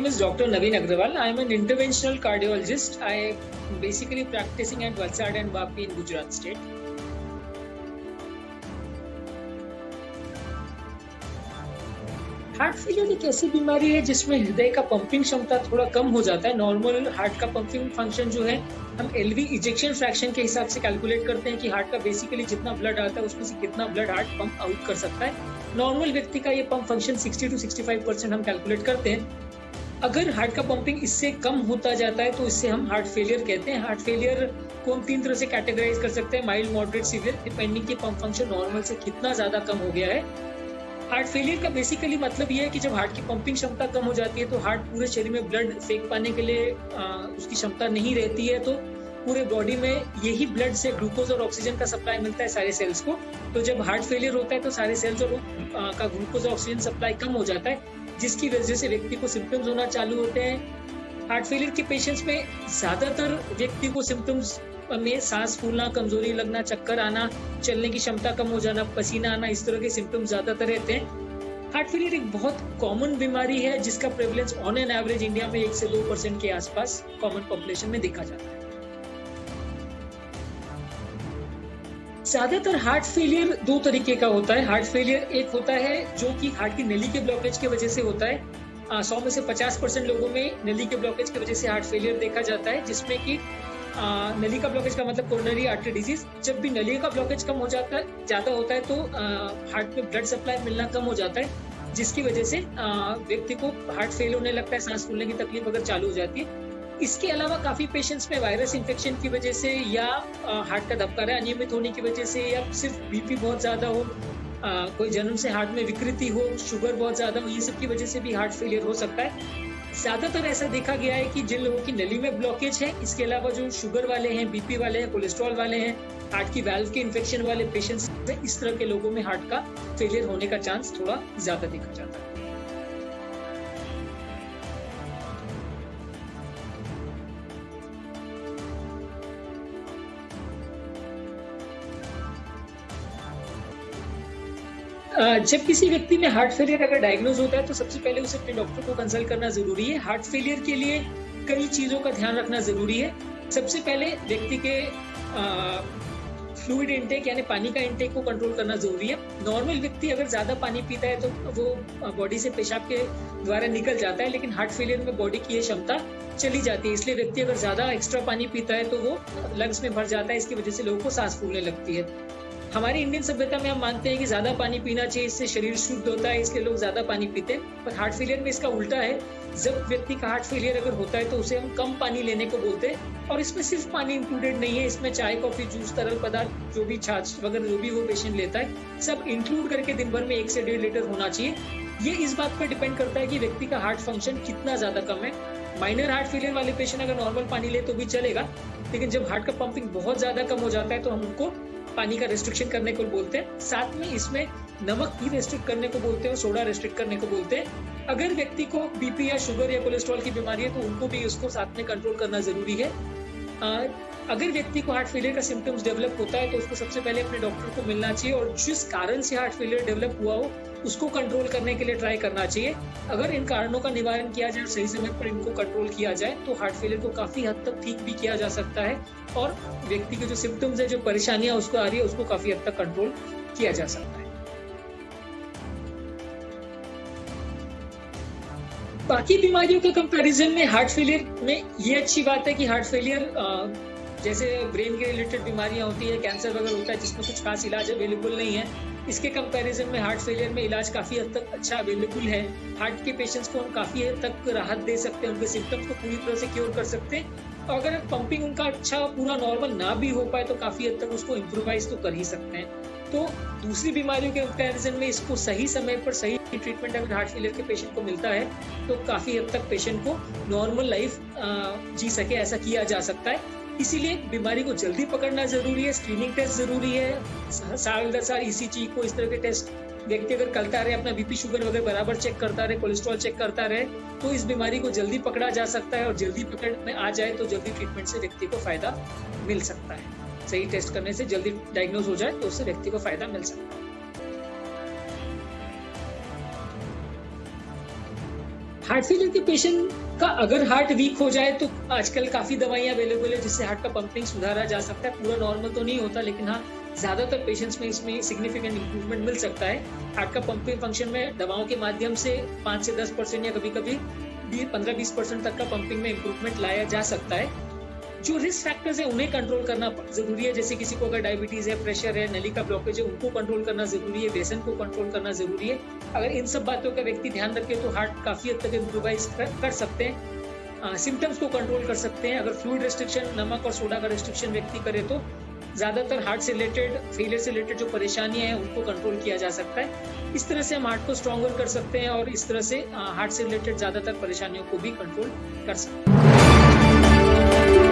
name is Dr. Naveen Agrawal. I am an interventional cardiologist. I am basically practicing at Valsad and Vapi in Gujarat state. Heart failure एक ऐसी बीमारी है जिसमें हृदय का pumping क्षमता थोड़ा कम हो जाता है। नॉर्मल हार्ट का पंपिंग फंक्शन जो है हम एलवी इजेक्शन फ्रैक्शन के हिसाब से कैलकुलेट करते हैं कि हार्ट का बेसिकली जितना ब्लड आता है उसमें से कितना ब्लड हार्ट पंप आउट कर सकता है। नॉर्मल व्यक्ति का ये पंप फंक्शन 60 to 65% हम कैलकुलेट करते हैं। अगर हार्ट का पंपिंग इससे कम होता जाता है तो इससे हम हार्ट फेलियर कहते हैं। हार्ट फेलियर को हम 3 तरह से कैटेगराइज कर सकते हैं, माइल्ड, मॉडरेट, सीवियर, डिपेंडिंग कि पंप फंक्शन नॉर्मल से कितना ज्यादा कम हो गया है। हार्ट फेलियर का बेसिकली मतलब ये है कि जब हार्ट की पंपिंग क्षमता कम हो जाती है तो हार्ट पूरे शरीर में ब्लड फेंक पाने के लिए उसकी क्षमता नहीं रहती है, तो पूरे बॉडी में यही ब्लड से ग्लूकोज और ऑक्सीजन का सप्लाई मिलता है सारे सेल्स को। तो जब हार्ट फेलियर होता है तो सारे सेल्स और का ग्लूकोज और ऑक्सीजन सप्लाई कम हो जाता है, जिसकी वजह से व्यक्ति को सिम्टम्स होना चालू होते हैं। हार्ट फेलियर के पेशेंट्स में ज्यादातर व्यक्ति को सिम्टम्स में सांस फूलना, कमजोरी लगना, चक्कर आना, चलने की क्षमता कम हो जाना, पसीना आना, इस तरह के सिम्टम्स ज्यादातर रहते हैं। हार्ट फेलियर एक बहुत कॉमन बीमारी है जिसका prevalence on an average India में 1 से 2% के आसपास कॉमन पॉपुलेशन में देखा जाता है। ज्यादातर हार्ट फेलियर 2 तरीके का होता है। हार्ट फेलियर एक होता है जो कि हार्ट की नली के ब्लॉकेज की वजह से होता है। 100 में से 50% लोगों में नली के ब्लॉकेज की वजह से हार्ट फेलियर देखा जाता है, जिसमें कि नली का ब्लॉकेज का मतलब कोरोनरी आर्टरी डिजीज। जब भी नली का ब्लॉकेज कम हो जाता है, ज्यादा होता है, तो हार्ट में ब्लड सप्लाई मिलना कम हो जाता है, जिसकी वजह से व्यक्ति को हार्ट फेल होने लगता है, सांस फूलने की तकलीफ अगर चालू हो जाती है। इसके अलावा काफी पेशेंट्स में वायरस इन्फेक्शन की वजह से या हार्ट का धबकारा अनियमित होने की वजह से या सिर्फ बीपी बहुत ज्यादा हो, कोई जन्म से हार्ट में विकृति हो, शुगर बहुत ज्यादा हो, ये सब की वजह से भी हार्ट फेलियर हो सकता है। ज्यादातर ऐसा देखा गया है कि जिन लोगों की नली में ब्लॉकेज है, इसके अलावा जो शुगर वाले हैं, बीपी वाले हैं, कोलेस्ट्रॉल वाले हैं, हार्ट की वाल्व के इन्फेक्शन वाले पेशेंट्स में, इस तरह के लोगों में हार्ट का फेलियर होने का चांस थोड़ा ज्यादा देखा जाता है। जब किसी व्यक्ति में हार्ट फेलियर अगर डायग्नोज होता है तो सबसे पहले उसे अपने डॉक्टर को कंसल्ट करना जरूरी है। हार्ट फेलियर के लिए कई चीजों का ध्यान रखना जरूरी है। सबसे पहले व्यक्ति के फ्लूइड इंटेक यानी पानी का इंटेक को कंट्रोल करना जरूरी है। नॉर्मल व्यक्ति अगर ज्यादा पानी पीता है तो वो बॉडी से पेशाब के द्वारा निकल जाता है, लेकिन हार्ट फेलियर में बॉडी की ये क्षमता चली जाती है, इसलिए व्यक्ति अगर ज्यादा एक्स्ट्रा पानी पीता है तो वो लंग्स में भर जाता है, इसकी वजह से लोगों को सांस फूलने लगती है। हमारी इंडियन सभ्यता में हम मानते हैं कि ज्यादा पानी पीना चाहिए, इससे शरीर शुद्ध होता है, इसलिए लोग ज्यादा पानी पीते हैं। पर हार्ट फेलियर में इसका उल्टा है। जब व्यक्ति का हार्ट फेलियर अगर होता है तो उसे हम कम पानी लेने को बोलते हैं, और इसमें सिर्फ पानी इंक्लूडेड नहीं है, इसमें चाय, कॉफी, जूस, तरल पदार्थ, जो भी छाछ वगैरह जो भी वो पेशेंट लेता है, सब इंक्लूड करके दिन भर में 1 से 1.5 लीटर होना चाहिए। ये इस बात पर डिपेंड करता है कि व्यक्ति का हार्ट फंक्शन कितना ज्यादा कम है। माइनर हार्ट फेलियर वाले पेशेंट अगर नॉर्मल पानी ले तो भी चलेगा, लेकिन जब हार्ट का पंपिंग बहुत ज्यादा कम हो जाता है तो हम उनको पानी का रेस्ट्रिक्शन करने को बोलते हैं। साथ में इसमें नमक भी रेस्ट्रिक्ट करने को बोलते हैं और सोडा रेस्ट्रिक्ट करने को बोलते हैं। अगर व्यक्ति को बीपी या शुगर या कोलेस्ट्रॉल की बीमारी है तो उनको भी उसको साथ में कंट्रोल करना जरूरी है। अगर व्यक्ति को हार्ट फेलियर का सिम्टम्स डेवलप होता है तो उसको सबसे पहले अपने डॉक्टर को मिलना चाहिए और जिस कारण से हार्ट फेलियर डेवलप हुआ हो उसको कंट्रोल करने के लिए ट्राई करना चाहिए। अगर इन कारणों का निवारण किया जाए, सही समय पर इनको कंट्रोल किया जाए, तो हार्ट फेलियर को काफी हद तक ठीक भी किया जा सकता है और व्यक्ति के जो सिम्टम्स है, जो परेशानियां उसको आ रही है, उसको काफी हद तक कंट्रोल किया जा सकता है। बाकी बीमारियों के कंपैरिजन में हार्ट फेलियर में ये अच्छी बात है कि हार्ट फेलियर जैसे ब्रेन के रिलेटेड बीमारियां होती है, कैंसर वगैरह होता है जिसमें कुछ खास इलाज अवेलेबल नहीं है, इसके कंपैरिजन में हार्ट फेलियर में इलाज काफी हद तक अच्छा अवेलेबल है। हार्ट के पेशेंट्स को हम काफी हद तक राहत दे सकते हैं, उनके सिम्टम्स को पूरी तरह से क्योर कर सकते हैं, और अगर पंपिंग उनका अच्छा पूरा नॉर्मल ना भी हो पाए तो काफी हद तक उसको इम्प्रोवाइज तो कर ही सकते हैं। तो दूसरी बीमारियों के कंपैरिजन में इसको सही समय पर सही ट्रीटमेंट अगर हार्ट फेलियर के पेशेंट को मिलता है तो काफी हद तक पेशेंट को नॉर्मल लाइफ जी सके, ऐसा किया जा सकता है। इसीलिए बीमारी को जल्दी पकड़ना जरूरी है, स्क्रीनिंग टेस्ट जरूरी है, साल दर साल ECG को इस तरह के टेस्ट व्यक्ति अगर करता रहे, अपना बीपी शुगर वगैरह बराबर चेक करता रहे, कोलेस्ट्रॉल चेक करता रहे, तो इस बीमारी को जल्दी पकड़ा जा सकता है और जल्दी पकड़ में आ जाए तो जल्दी ट्रीटमेंट से व्यक्ति को फायदा मिल सकता है। सही टेस्ट करने से जल्दी डायग्नोज हो जाए तो उससे व्यक्ति को फायदा मिल सकता है। हार्ट फेलियर के पेशेंट का अगर हार्ट वीक हो जाए तो आजकल काफी दवाइयां अवेलेबल है जिससे हार्ट का पंपिंग सुधारा जा सकता है। पूरा नॉर्मल तो नहीं होता, लेकिन हाँ ज्यादातर पेशेंट्स में इसमें सिग्निफिकेंट इंप्रूवमेंट मिल सकता है। हार्ट का पंपिंग फंक्शन में दवाओं के माध्यम से 5 से 10% या कभी कभी 15-20% तक का पंपिंग में इंप्रूवमेंट लाया जा सकता है। जो रिस्क फैक्टर्स है उन्हें कंट्रोल करना जरूरी है, जैसे किसी को अगर डायबिटीज है, प्रेशर है, नली का ब्लॉकेज है, उनको कंट्रोल करना जरूरी है, व्यसन को कंट्रोल करना जरूरी है। अगर इन सब बातों का व्यक्ति ध्यान रखे तो हार्ट काफी हद तक इम्प्रूवाइज कर सकते हैं, सिम्टम्स को कंट्रोल कर सकते हैं। अगर फ्लूइड रेस्ट्रिक्शन, नमक और सोडा का रेस्ट्रिक्शन व्यक्ति करे तो ज्यादातर हार्ट से रिलेटेड, फेलियर से रिलेटेड जो परेशानियां हैं उनको कंट्रोल किया जा सकता है। इस तरह से हम हार्ट को स्ट्रॉन्गर कर सकते हैं और इस तरह से हार्ट से रिलेटेड ज्यादातर परेशानियों को भी कंट्रोल कर सकते हैं।